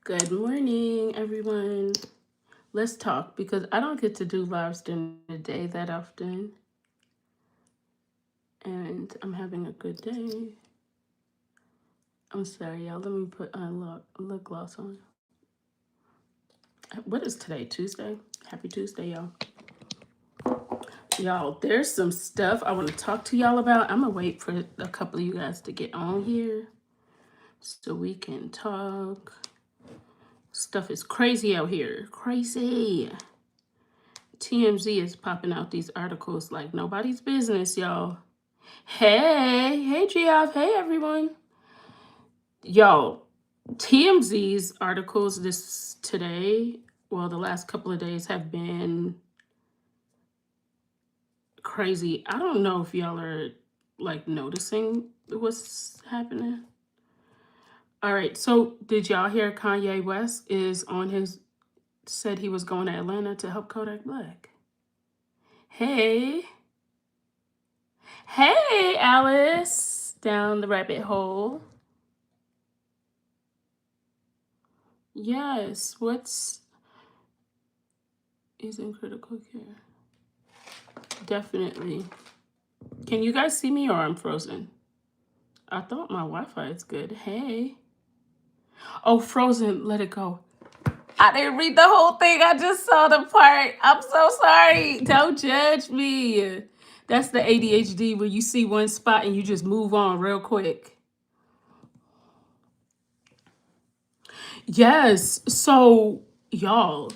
Good morning, everyone. Let's talk because I don't get to do lives during the day that often, and I'm having a good day. I'm sorry, y'all. Let me put lip gloss on. What is today? Tuesday? Happy Tuesday, y'all. Y'all, there's some stuff I want to talk to y'all about. I'm gonna wait for a couple of you guys to get on here so we can talk. Stuff is crazy out here. Crazy. TMZ is popping out these articles like nobody's business, y'all. Hey, Geoff, hey everyone. Yo, TMZ's articles the last couple of days have been crazy. I don't know if y'all are like noticing what's happening. All right, so did y'all hear Kanye West said he was going to Atlanta to help Kodak Black? Hey, Alice, down the rabbit hole. Yes, is in critical care? Definitely. Can you guys see me or I'm frozen? I thought my Wi-Fi is good. Hey. Oh, frozen. Let it go. I didn't read the whole thing. I just saw the part. I'm so sorry. Don't judge me. That's the ADHD where you see one spot and you just move on real quick. Yes. So, y'all,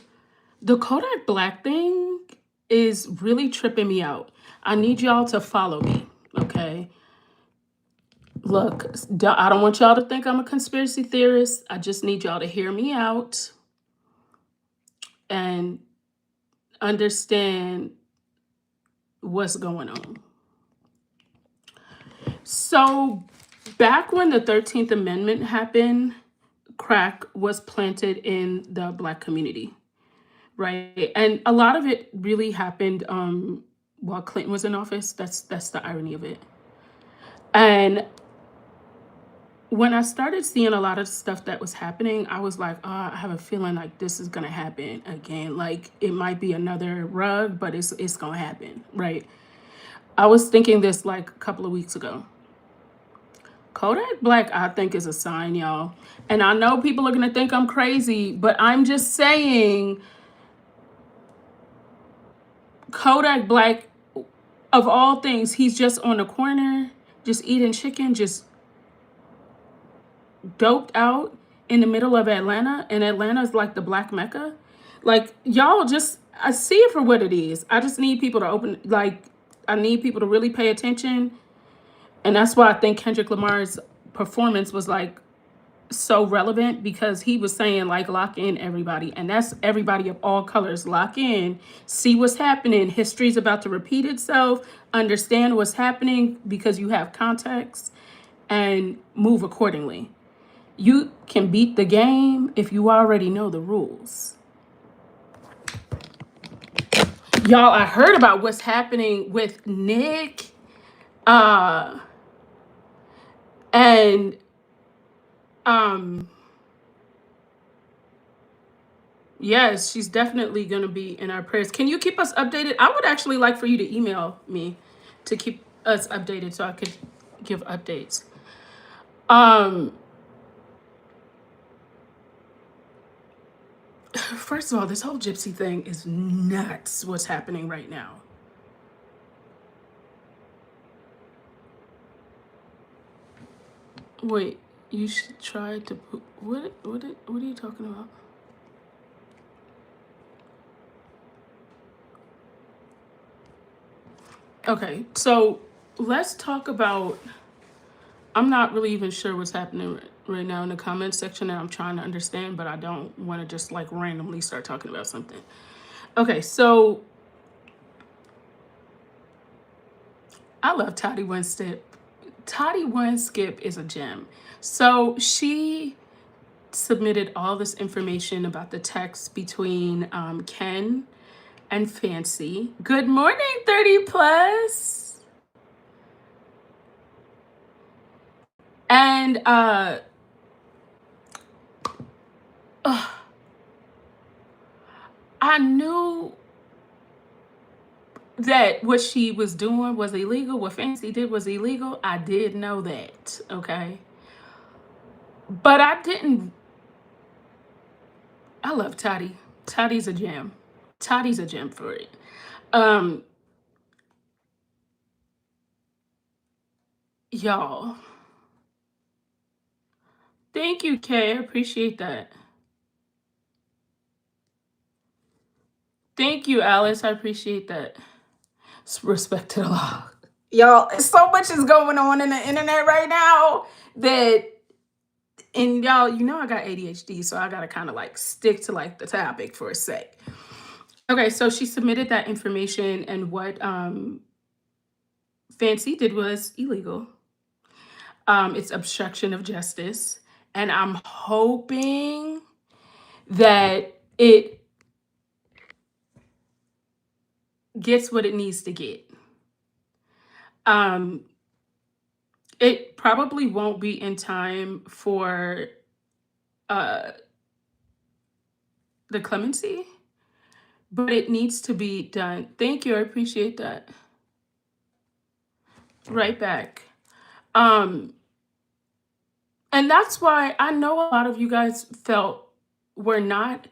the Kodak Black thing is really tripping me out. I need y'all to follow me, okay? Look, I don't want y'all to think I'm a conspiracy theorist. I just need y'all to hear me out and understand what's going on. So, back when the 13th Amendment happened, crack was planted in the Black community, right? And a lot of it really happened while Clinton was in office. That's the irony of it. And when I started seeing a lot of stuff that was happening, I was like, oh, I have a feeling like this is gonna happen again. Like it might be another rug, but it's gonna happen, right? I was thinking this like a couple of weeks ago. Kodak Black, I think, is a sign, y'all. And I know people are gonna think I'm crazy, but I'm just saying Kodak Black, of all things, he's just on the corner, just eating chicken, just doped out in the middle of Atlanta, and Atlanta is like the Black Mecca. Like y'all just I see it for what it is. I just need people to I need people to really pay attention. And that's why I think Kendrick Lamar's performance was like so relevant because he was saying like lock in everybody, and that's everybody of all colors. Lock in, see what's happening. History's about to repeat itself. Understand what's happening because you have context and move accordingly. You can beat the game if you already know the rules. Y'all, I heard about what's happening with Nick. And yes, she's definitely gonna be in our prayers. Can you keep us updated? I would actually like for you to email me to keep us updated so I could give updates. First of all, this whole gypsy thing is nuts what's happening right now. Wait, you should try to put what are you talking about? Okay, so let's talk about. I'm not really even sure what's happening right now in the comments section, and I'm trying to understand, but I don't want to just like randomly start talking about something. Okay, so I love Toddy One Skip. Toddy One Skip is a gem. So she submitted all this information about the text between Ken and Fancy. Good morning, 30 plus. And I knew that what she was doing was illegal. What Fancy did was illegal. I did know that, okay? But I didn't. I love Toddy. Toddy's a gem. Toddy's a gem for it. Um, y'all. Thank you, Kay. I appreciate that. Thank you, Alice. I appreciate that. Respect to the law. Y'all, so much is going on in the internet right now that, and y'all, you know I got ADHD, so I gotta kind of like stick to like the topic for a sec. Okay, so she submitted that information, and what Fancy did was illegal. It's obstruction of justice, and I'm hoping that it gets what it needs to get. It probably won't be in time for the clemency, but it needs to be done. Thank you. I appreciate that. Right back. And that's why I know a lot of you guys were not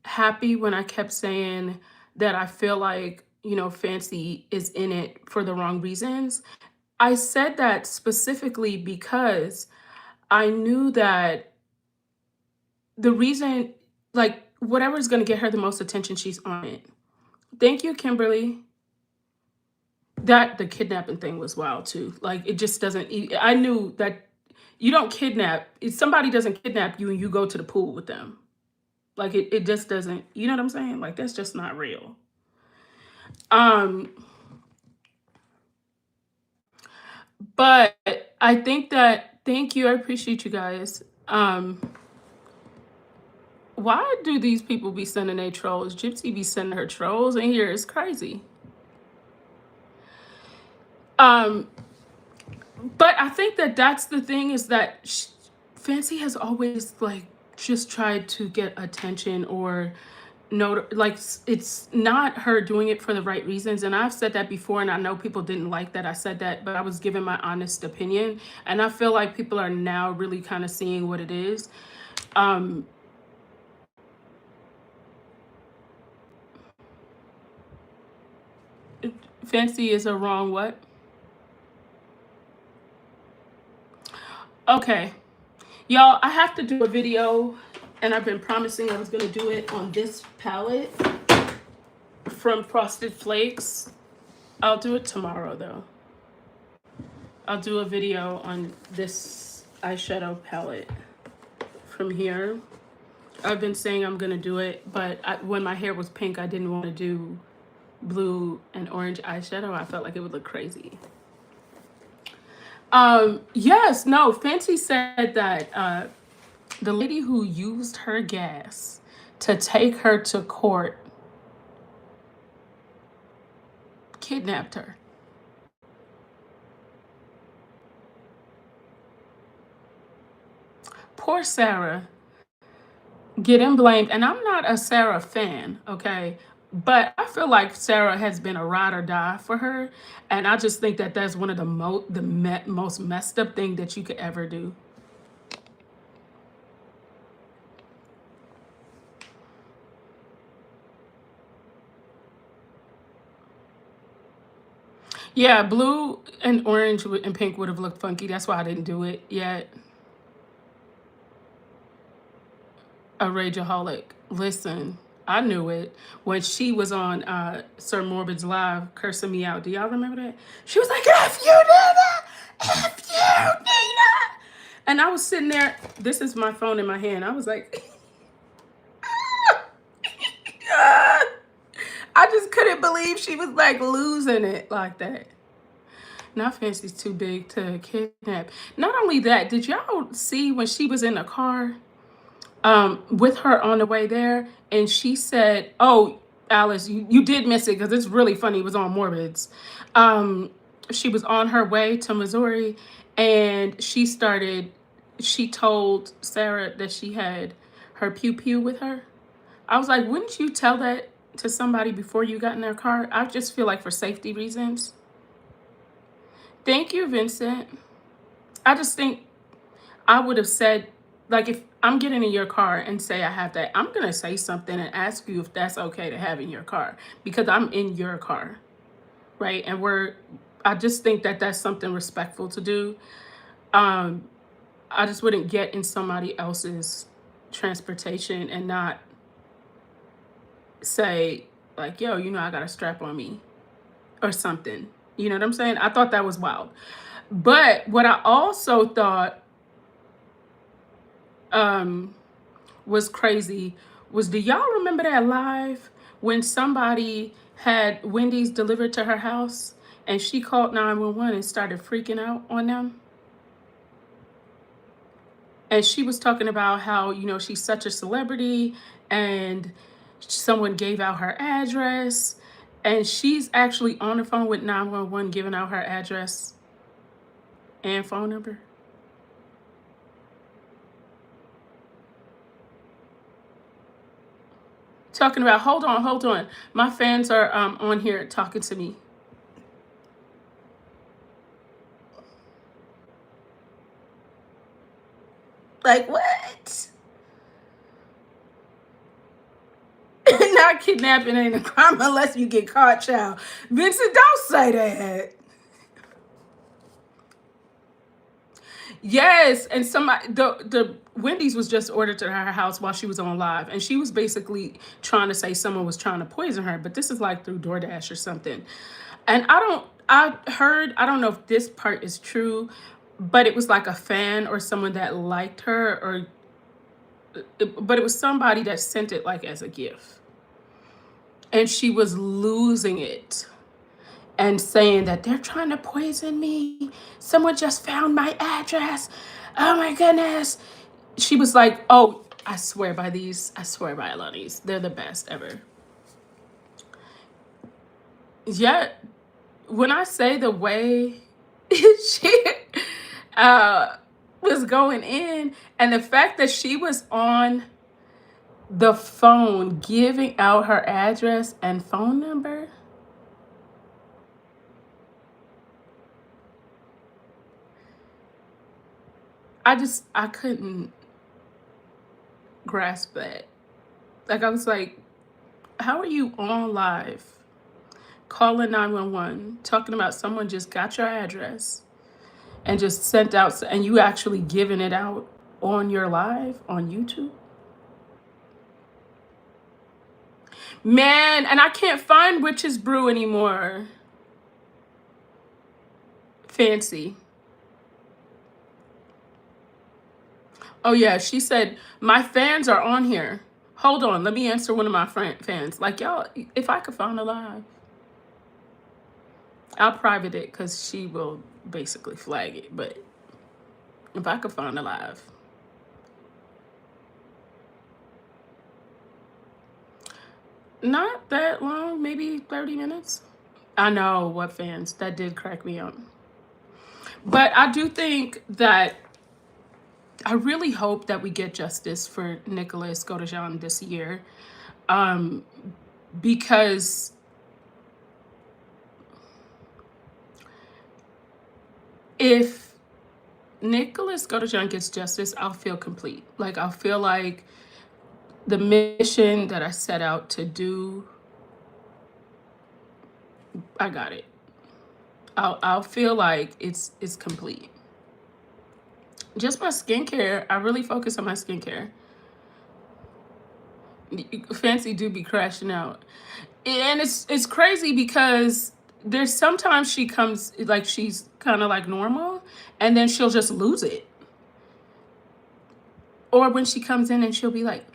happy when I kept saying that I feel like, Fancy is in it for the wrong reasons. I said that specifically because I knew that the reason, like, whatever's going to get her the most attention, she's on it. Thank you, Kimberly. The kidnapping thing was wild too. Like, it just doesn't, I knew that you don't kidnap, if somebody doesn't kidnap you and you go to the pool with them. Like, it just doesn't, you know what I'm saying? Like, that's just not real. But I think that, thank you, I appreciate you guys. Why do these people be sending their trolls? Gypsy be sending her trolls in here. It's crazy. But I think that that's the thing, is that Fancy has always like just tried to get attention, or like, it's not her doing it for the right reasons. And I've said that before, and I know people didn't like that I said that, but I was giving my honest opinion, and I feel like people are now really kind of seeing what it is. Fancy is a wrong what? Okay, y'all, I have to do a video, and I've been promising I was going to do it on this palette from Frosted Flakes. I'll do it tomorrow though. I'll do a video on this eyeshadow palette from here. I've been saying I'm gonna do it, but when my hair was pink, I didn't want to do blue and orange eyeshadow. I felt like it would look crazy. Yes, no, Fancy said that the lady who used her gas to take her to court kidnapped her. Poor Sarah getting blamed. And I'm not a Sarah fan, okay? But I feel like Sarah has been a ride or die for her. And I just think that that's one of the most messed up thing that you could ever do. Yeah, blue and orange and pink would have looked funky. That's why I didn't do it yet. A rageaholic. Listen, I knew it when she was on Sir Morbid's live cursing me out. Do y'all remember that? She was like, F you, Nina! F you, Nina! And I was sitting there, this is my phone in my hand. I was like, I just couldn't believe she was like losing it like that. Now Fancy's too big to kidnap. Not only that, did y'all see when she was in the car with her on the way there, and she said, oh, Alice, you did miss it because it's really funny. It was on Morbid's. She was on her way to Missouri, and she told Sarah that her pew pew with her. I was like, wouldn't you tell that to somebody before you got in their car? I just feel like for safety reasons. Thank you, Vincent. I just think I would have said, like, if I'm getting in your car and say I have that, I'm going to say something and ask you if that's okay to have in your car, because I'm in your car, right? And I just think that that's something respectful to do. I just wouldn't get in somebody else's transportation and not say, like, yo, I got a strap on me or something. You know what I'm saying? I thought that was wild. But what I also thought was crazy was, do y'all remember that live when somebody had Wendy's delivered to her house and she called 911 and started freaking out on them? And she was talking about how, she's such a celebrity and someone gave out her address, and she's actually on the phone with 911 giving out her address and phone number. Talking about, hold on. My fans are on here talking to me. Like, what? Not kidnapping ain't a crime unless you get caught, child. Vincent, don't say that. Yes, and the Wendy's was just ordered to her house while she was on live, and she was basically trying to say someone was trying to poison her, but this is like through DoorDash or something. And I don't know if this part is true, but it was like a fan or someone that liked her, but it was somebody that sent it like as a gift. And she was losing it and saying that they're trying to poison me. Someone just found my address. Oh my goodness. She was like, oh, I swear by these. I swear by Alani's. They're the best ever. Yeah, when I say the way she was going in, and the fact that she was on the phone giving out her address and phone number. I couldn't grasp that. Like, I was like, how are you on live calling 911 talking about someone just got your address and just sent out, and you actually giving it out on your live on YouTube? Man, and I can't find Witch's Brew anymore. Fancy. Oh yeah, she said, my fans are on here. Hold on, let me answer one of my fans. Like, y'all, if I could find a live, I'll private it because she will basically flag it. But if I could find a live. Not that long, maybe 30 minutes. I know, what fans. That did crack me up. But I do think that I really hope that we get justice for Nick Godejohn this year, because if Nick Godejohn gets justice, I'll feel complete. Like, I'll feel like the mission that I set out to do, I got it. I'll feel like it's complete. Just my skincare. I really focus on my skincare. Fancy do be crashing out. And it's crazy because there's sometimes she comes, like, she's kind of like normal, and then she'll just lose it. Or when she comes in and she'll be like,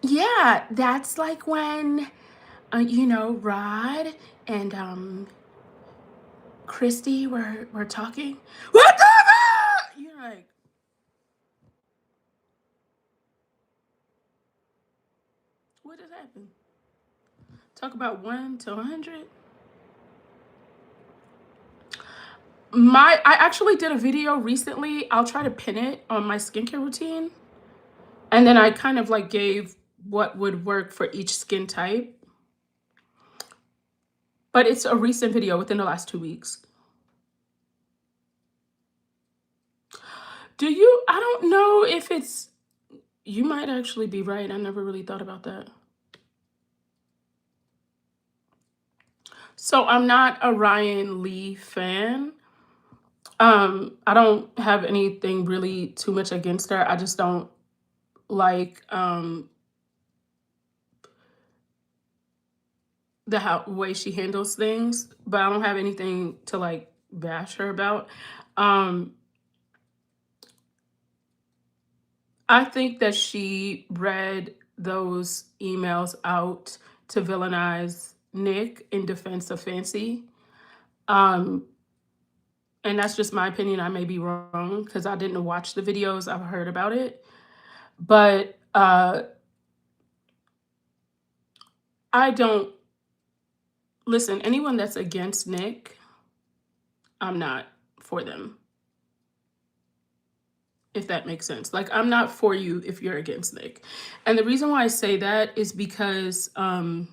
yeah, that's like when, Rod and Christy were talking. What the fuck? You're like, what has happened? Talk about 1 to 100. I actually did a video recently. I'll try to pin it on my skincare routine. And then I kind of like gave what would work for each skin type. But it's a recent video within the last 2 weeks. Do you I don't know if it's you might actually be right. I never really thought about that. So I'm not a Ryan Lee fan. I don't have anything really too much against her. I just don't like the way she handles things, but I don't have anything to like bash her about. Um I think that she read those emails out to villainize Nick in defense of Fancy. Um, and that's just my opinion. I may be wrong because I didn't watch the videos. I've heard about it. But I don't listen, anyone that's against Nick, I'm not for them, if that makes sense. Like, I'm not for you if you're against Nick. And the reason why I say that is because I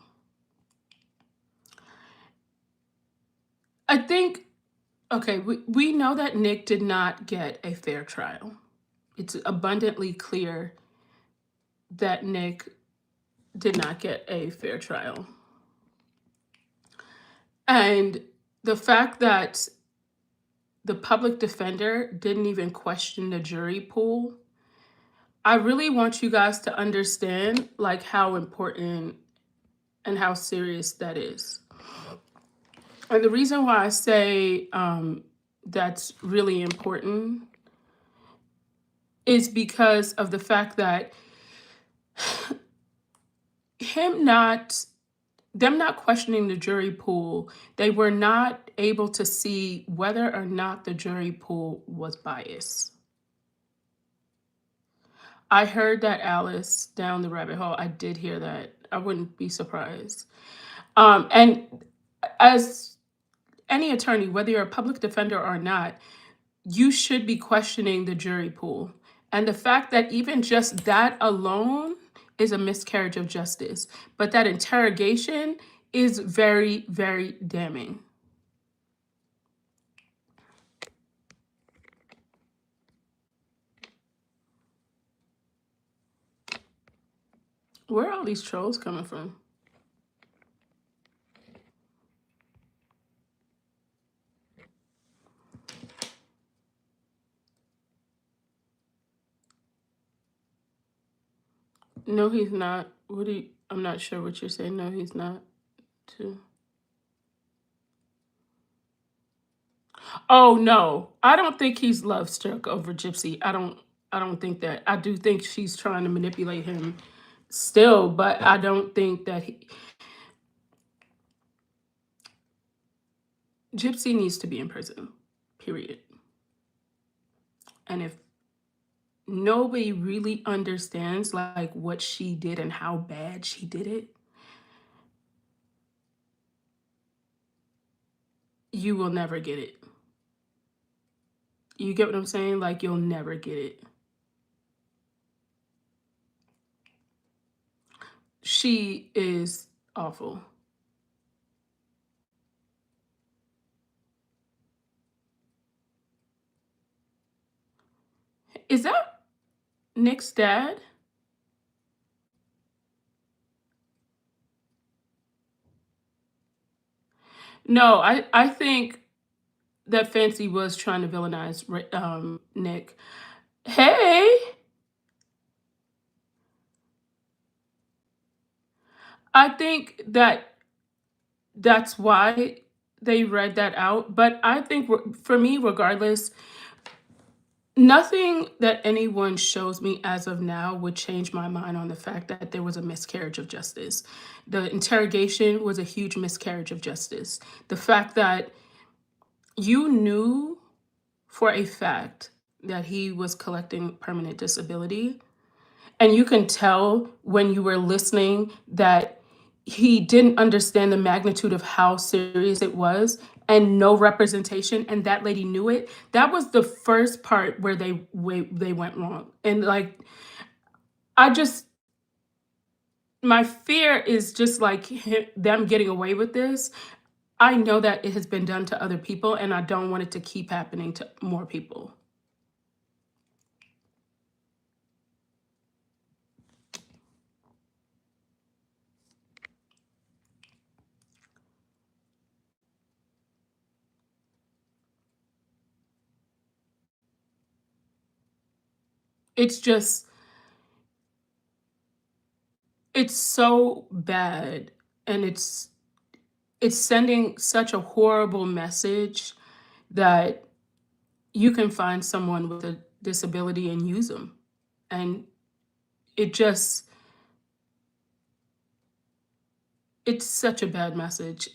think, okay, we know that Nick did not get a fair trial. It's abundantly clear that Nick did not get a fair trial. And the fact that the public defender didn't even question the jury pool, I really want you guys to understand like how important and how serious that is. And the reason why I say that's really important is because of the fact that them not questioning the jury pool, they were not able to see whether or not the jury pool was biased. I heard that, Alice, down the rabbit hole. I did hear that. I wouldn't be surprised. And as any attorney, whether you're a public defender or not, you should be questioning the jury pool. And the fact that even just that alone is a miscarriage of justice, but that interrogation is very, very damning. Where are all these trolls coming from? No, he's not. I'm not sure what you're saying. No, he's not. Too. Oh no, I don't think he's love struck over Gypsy. I don't think that. I do think she's trying to manipulate him still, but I don't think that Gypsy needs to be in prison. Period. And if nobody really understands like what she did and how bad she did it, you will never get it. You get what I'm saying? Like, you'll never get it. She is awful. Is that Nick's dad? No, I think that Fancy was trying to villainize Nick. Hey, I think that that's why they read that out. But I think for me, regardless, nothing that anyone shows me as of now would change my mind on the fact that there was a miscarriage of justice. The interrogation was a huge miscarriage of justice. The fact that you knew for a fact that he was collecting permanent disability, and you can tell when you were listening that he didn't understand the magnitude of how serious it was and no representation, and that lady knew it. That was the first part where they went wrong. And like, I just my fear is just like them getting away with this. I know that it has been done to other people, and I don't want it to keep happening to more people. It's just it's so bad, and it's sending such a horrible message that you can find someone with a disability and use them. And it just it's such a bad message.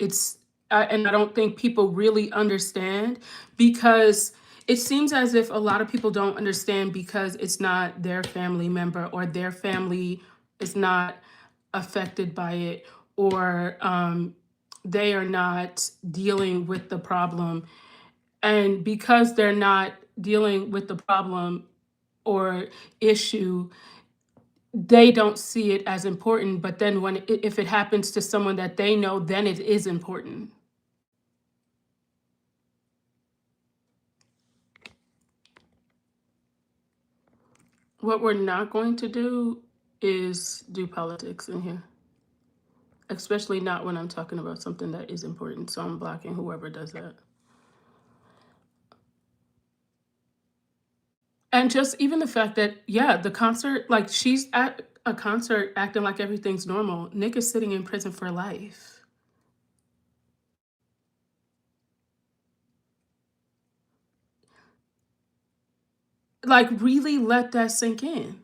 And I don't think people really understand, because it seems as if a lot of people don't understand because it's not their family member, or their family is not affected by it, or they are not dealing with the problem. And because they're not dealing with the problem or issue, they don't see it as important. But then if it happens to someone that they know, then it is important. What we're not going to do is do politics in here, especially not when I'm talking about something that is important. So I'm blocking whoever does that. And just even the fact that, yeah, the concert, like she's at a concert acting like everything's normal. Nick is sitting in prison for life. Like, really let that sink in.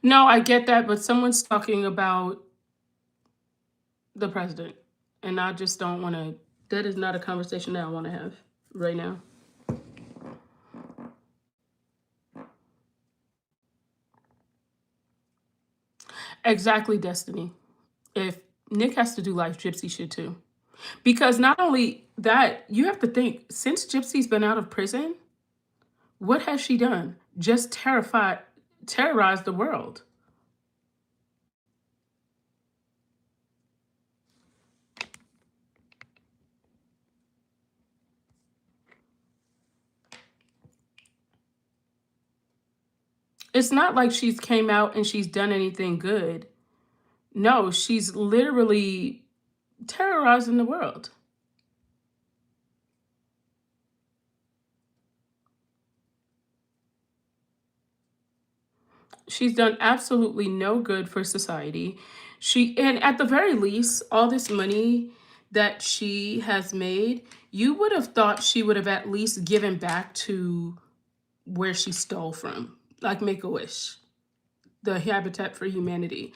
No, I get that, but someone's talking about the president, and I just don't want to. That is not a conversation that I want to have right now. Exactly, Destiny. If Nick has to do life, Gypsy should too. Because not only that, you have to think, since Gypsy's been out of prison, what has she done? Just terrorized the world. It's not like she's came out and she's done anything good. No, she's literally terrorizing the world. She's done absolutely no good for society. And at the very least, all this money that she has made, you would have thought she would have at least given back to where she stole from, like Make a Wish, the Habitat for Humanity.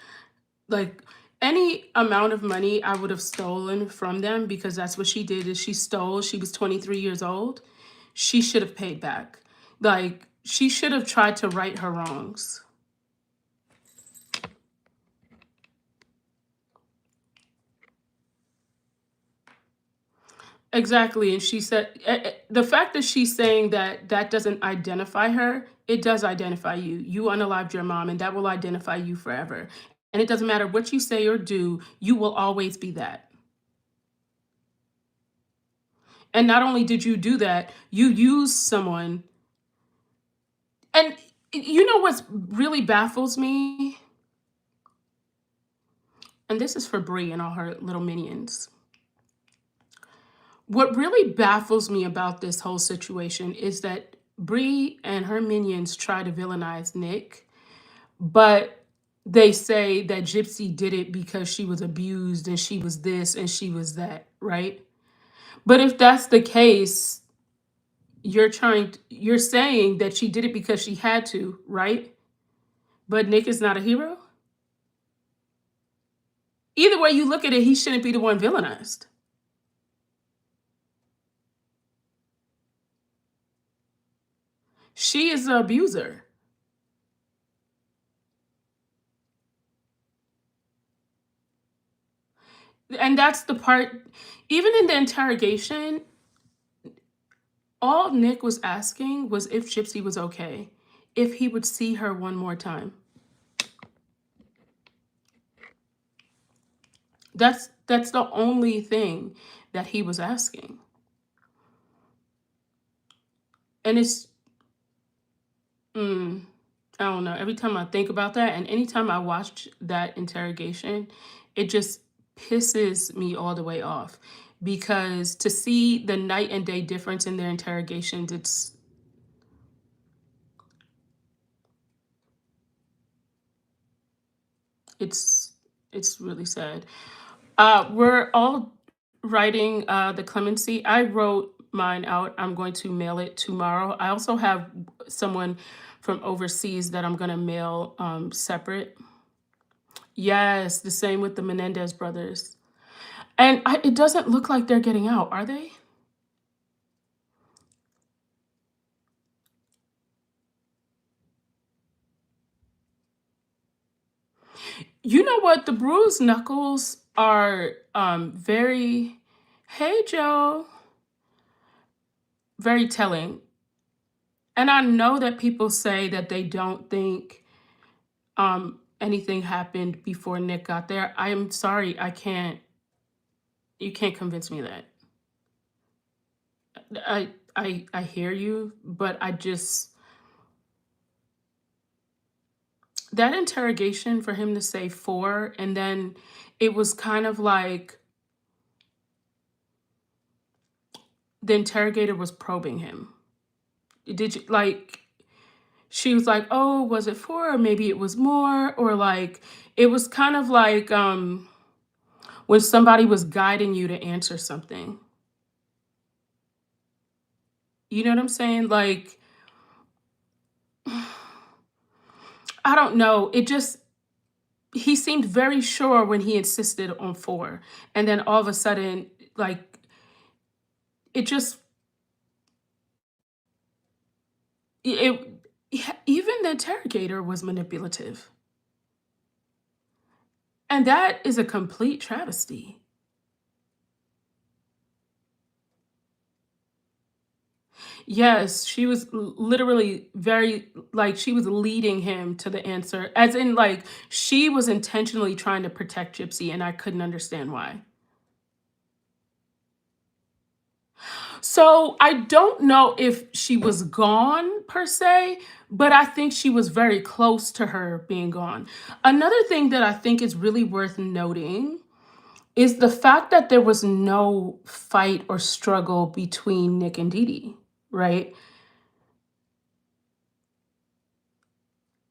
Like, any amount of money I would have stolen from them, because that's what she did, is she stole. She was 23 years old. She should have paid back. Like, she should have tried to right her wrongs. Exactly. And she said, the fact that she's saying that that doesn't identify her, it does identify you. You unalived your mom, and that will identify you forever. And it doesn't matter what you say or do, you will always be that. And not only did you do that, you used someone. And you know what really baffles me? And this is for Brie and all her little minions. What really baffles me about this whole situation is that Brie and her minions try to villainize Nick, but they say that Gypsy did it because she was abused and she was this and she was that, right? But if that's the case, you're saying that she did it because she had to, right? But Nick is not a hero? Either way you look at it, he shouldn't be the one villainized. She is the abuser. And that's the part, even in the interrogation, all Nick was asking was if Gypsy was okay, if he would see her one more time. That's the only thing that he was asking. And it's mm, I don't know. Every time I think about that, and anytime I watch that interrogation, it just pisses me all the way off, because to see the night and day difference in their interrogations, it's it's really sad. We're all writing the clemency. I wrote mine out. I'm going to mail it tomorrow. I also have someone from overseas that I'm going to mail separate. Yes, the same with the Menendez brothers. And it doesn't look like they're getting out, are they? You know what? The bruised knuckles are very, hey, Joe, very telling. And I know that people say that they don't think anything happened before Nick got there. I am sorry, you can't convince me that. I hear you, but I just, that interrogation for him to say 4, and then it was kind of like the interrogator was probing him. Did you like, she was like, "Oh, was it 4 or maybe it was more?" Or like it was kind of like when somebody was guiding you to answer something. You know what I'm saying? Like I don't know. It just, he seemed very sure when he insisted on 4. And then all of a sudden, like, it just, it, even the interrogator was manipulative. And that is a complete travesty. Yes, she was literally very, like, she was leading him to the answer, as in, like, she was intentionally trying to protect Gypsy, and I couldn't understand why. So I don't know if she was gone per se, but I think she was very close to her being gone. Another thing that I think is really worth noting is the fact that there was no fight or struggle between Nick and Dee Dee, right?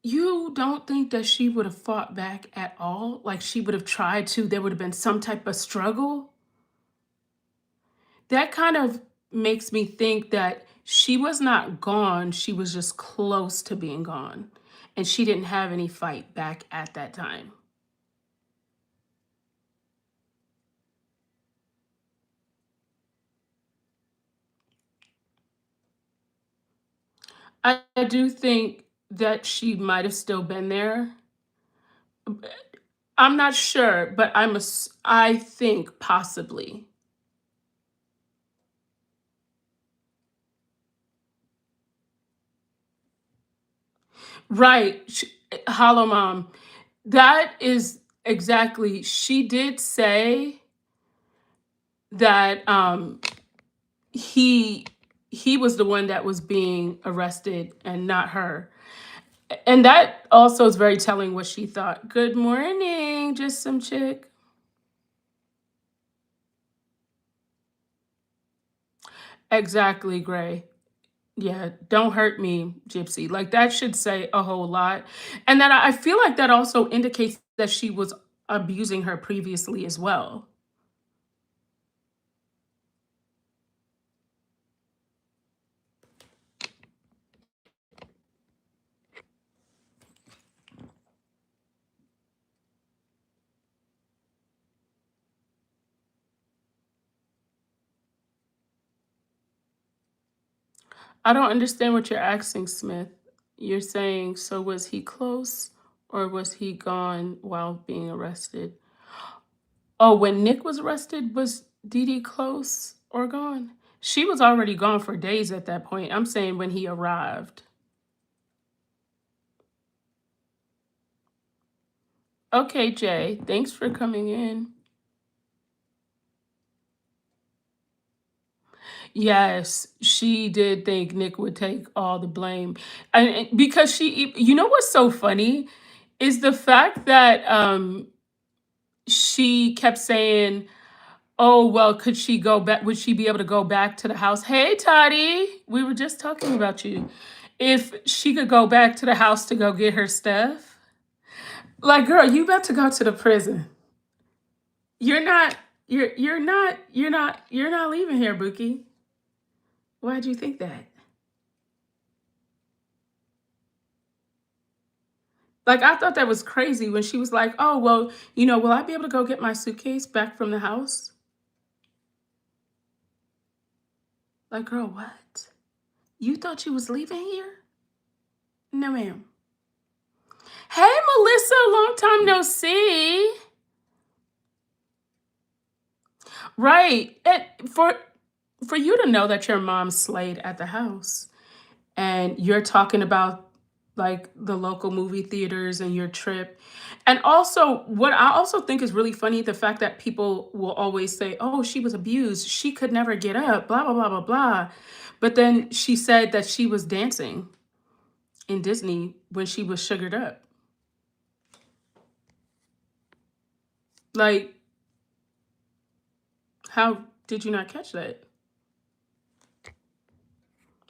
You don't think that she would have fought back at all? Like she would have tried to, there would have been some type of struggle? That kind of makes me think that she was not gone, she was just close to being gone, and she didn't have any fight back at that time. I do think that she might have still been there. I'm not sure, but I think possibly. Right, Hollow Mom. That is exactly, she did say that he he was the one that was being arrested and not her. And that also is very telling what she thought. Good morning, just some chick. Exactly, Gray. Yeah, don't hurt me, Gypsy. Like that should say a whole lot. And then I feel like that also indicates that she was abusing her previously as well. I don't understand what you're asking, Smith. You're saying, so was he close or was he gone while being arrested? Oh, when Nick was arrested, was Dee Dee close or gone? She was already gone for days at that point. I'm saying when he arrived. Okay, Jay, thanks for coming in. Yes, she did think Nick would take all the blame. And because you know what's so funny is the fact that she kept saying, "Oh, well, could she go back? Would she be able to go back to the house?" Hey, Toddy, we were just talking about you. If she could go back to the house to go get her stuff, like, girl, you about to go to the prison. You're not. You're not leaving here, Bookie. Why'd you think that? Like, I thought that was crazy when she was like, "Oh, well, will I be able to go get my suitcase back from the house?" Like, girl, what? You thought you was leaving here? No, ma'am. Hey, Melissa, long time no see. Right. For you to know that your mom slayed at the house and you're talking about like the local movie theaters and your trip. And also, what I also think is really funny, the fact that people will always say, "Oh, she was abused. She could never get up, blah, blah, blah, blah, blah." But then she said that she was dancing in Disney when she was sugared up. Like, how did you not catch that?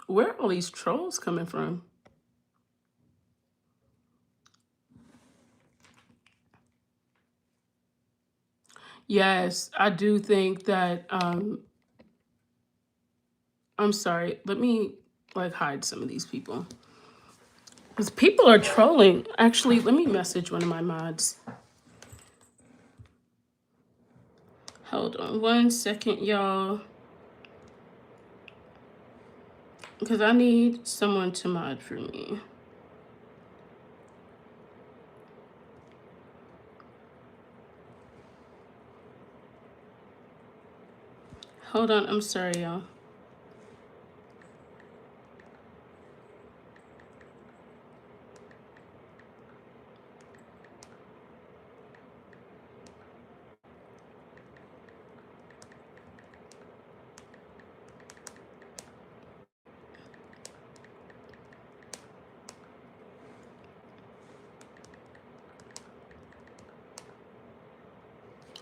Where are all these trolls coming from? Yes, I do think that I'm sorry. Let me like hide some of these people. Because people are trolling. Actually, let me message one of my mods. Hold on 1 second, y'all. Because I need someone to mod for me. Hold on, I'm sorry, y'all.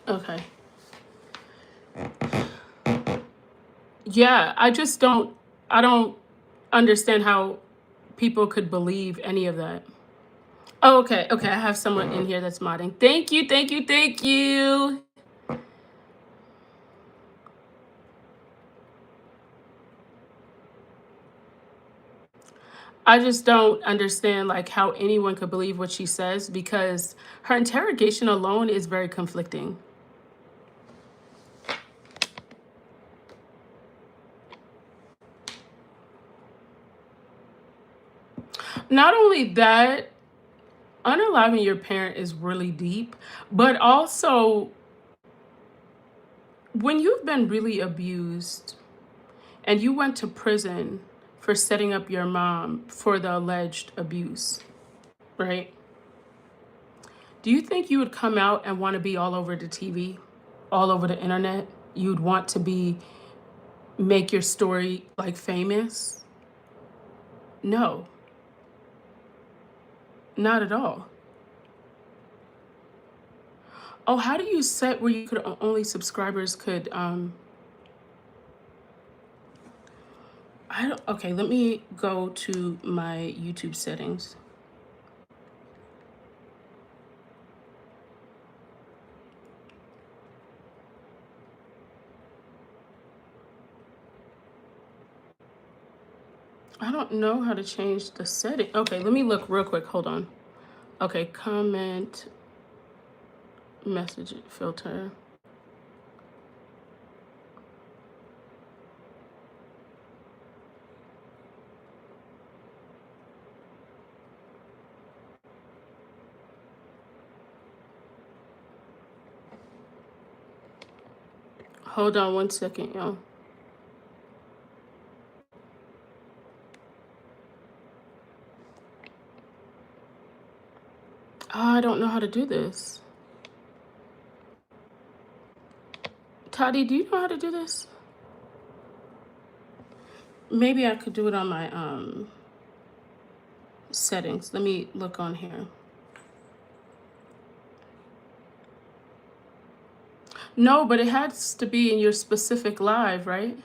Okay. Yeah, I don't understand how people could believe any of that. Oh, okay, okay. I have someone in here that's modding. Thank you, thank you, thank you. I just don't understand like how anyone could believe what she says because her interrogation alone is very conflicting. Not only that, unaliving your parent is really deep, but also when you've been really abused and you went to prison for setting up your mom for the alleged abuse, right? Do you think you would come out and want to be all over the TV, all over the internet? You'd want to make your story like famous? No, not at all. Oh, how do you set where you could only subscribers could I don't okay, let me go to my YouTube settings. I don't know how to change the setting. Okay, let me look real quick. Hold on. Okay, comment message filter. Hold on 1 second, y'all. I don't know how to do this. Toddy, do you know how to do this? Maybe I could do it on my settings. Let me look on here. No, but it has to be in your specific live, right?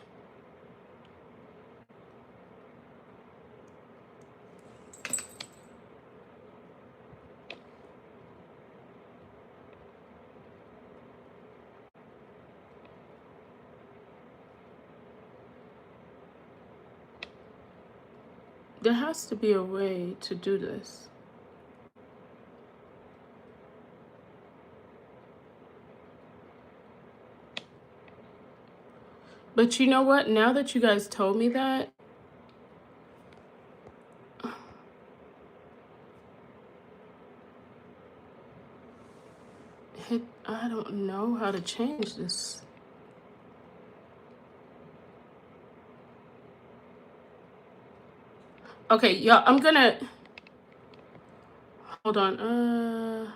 There has to be a way to do this. But you know what? Now that you guys told me that, I don't know how to change this. Okay, y'all, I'm gonna, hold on.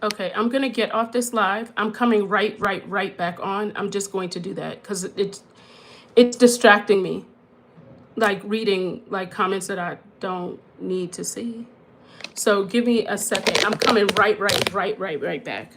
Okay, I'm gonna get off this live. I'm coming right back on. I'm just going to do that because it's distracting me. Like reading like comments that I don't need to see. So give me a second. I'm coming right back.